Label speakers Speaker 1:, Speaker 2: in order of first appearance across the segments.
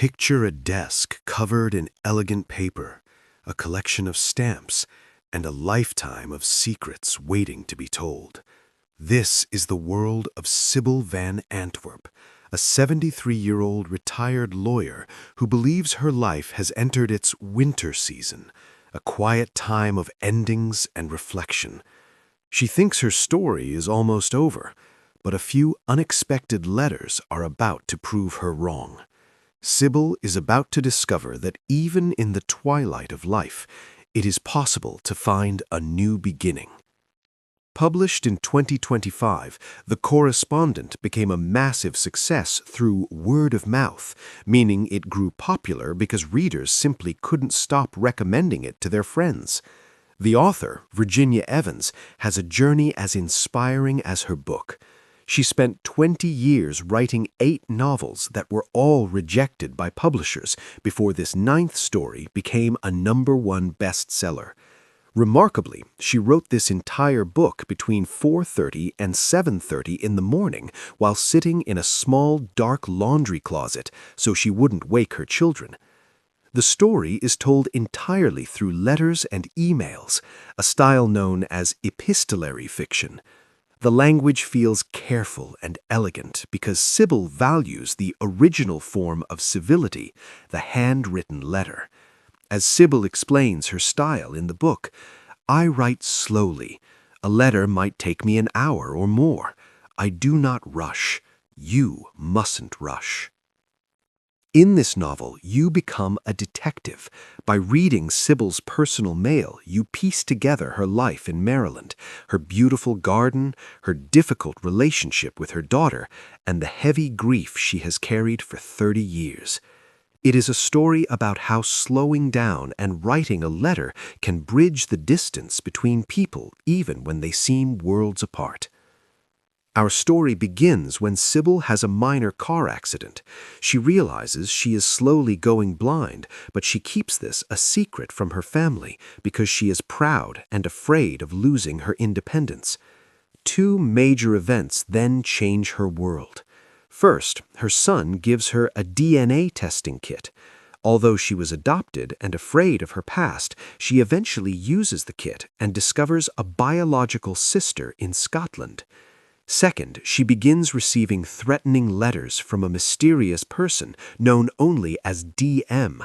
Speaker 1: Picture a desk covered in elegant paper, a collection of stamps, and a lifetime of secrets waiting to be told. This is the world of Sybil Van Antwerp, a 73-year-old retired lawyer who believes her life has entered its winter season, a quiet time of endings and reflection. She thinks her story is almost over, but a few unexpected letters are about to prove her wrong. Sybil is about to discover that even in the twilight of life, it is possible to find a new beginning. Published in 2025, The Correspondent became a massive success through word of mouth, meaning it grew popular because readers simply couldn't stop recommending it to their friends. The author, Virginia Evans, has a journey as inspiring as her book. She spent 20 years writing 8 novels that were all rejected by publishers before this 9th story became a #1 bestseller. Remarkably, she wrote this entire book between 4:30 and 7:30 in the morning while sitting in a small, dark laundry closet so she wouldn't wake her children. The story is told entirely through letters and emails, a style known as epistolary fiction. The language feels careful and elegant because Sybil values the original form of civility, the handwritten letter. As Sybil explains her style in the book, "I write slowly. A letter might take me an hour or more. I do not rush. You mustn't rush." In this novel, you become a detective. By reading Sybil's personal mail, you piece together her life in Maryland, her beautiful garden, her difficult relationship with her daughter, and the heavy grief she has carried for 30 years. It is a story about how slowing down and writing a letter can bridge the distance between people even when they seem worlds apart. Our story begins when Sybil has a minor car accident. She realizes she is slowly going blind, but she keeps this a secret from her family because she is proud and afraid of losing her independence. 2 major events then change her world. First, her son gives her a DNA testing kit. Although she was adopted and afraid of her past, she eventually uses the kit and discovers a biological sister in Scotland. Second, she begins receiving threatening letters from a mysterious person known only as DM.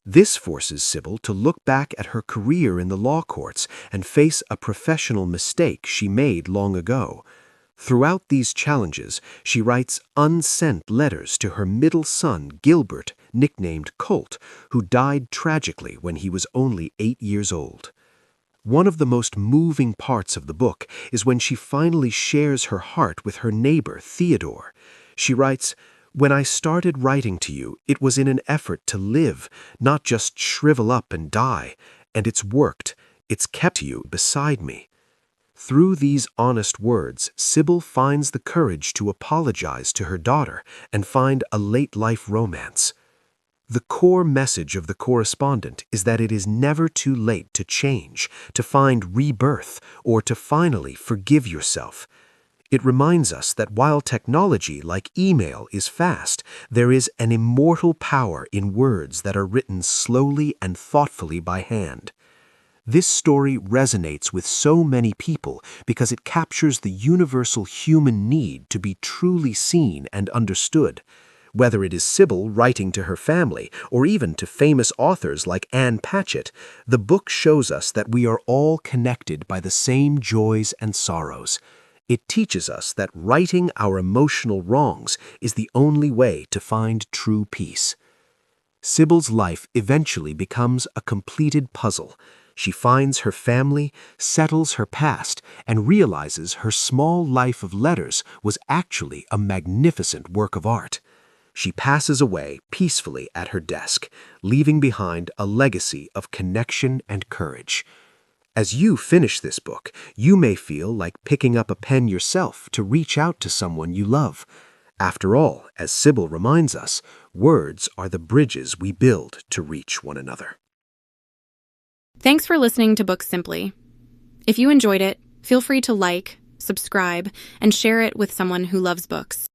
Speaker 1: This forces Sybil to look back at her career in the law courts and face a professional mistake she made long ago. Throughout these challenges, she writes unsent letters to her middle son, Gilbert, nicknamed Colt, who died tragically when he was only 8 years old. One of the most moving parts of the book is when she finally shares her heart with her neighbor, Theodore. She writes, "When I started writing to you, it was in an effort to live, not just shrivel up and die, and it's worked. It's kept you beside me." Through these honest words, Sybil finds the courage to apologize to her daughter and find a late-life romance. The core message of The Correspondent is that it is never too late to change, to find rebirth, or to finally forgive yourself. It reminds us that while technology like email is fast, there is an immortal power in words that are written slowly and thoughtfully by hand. This story resonates with so many people because it captures the universal human need to be truly seen and understood. Whether it is Sybil writing to her family or even to famous authors like Anne Patchett, the book shows us that we are all connected by the same joys and sorrows. It teaches us that righting our emotional wrongs is the only way to find true peace. Sybil's life eventually becomes a completed puzzle. She finds her family, settles her past, and realizes her small life of letters was actually a magnificent work of art. She passes away peacefully at her desk, leaving behind a legacy of connection and courage. As you finish this book, you may feel like picking up a pen yourself to reach out to someone you love. After all, as Sybil reminds us, words are the bridges we build to reach one another.
Speaker 2: Thanks for listening to Books Simply. If you enjoyed it, feel free to like, subscribe, and share it with someone who loves books.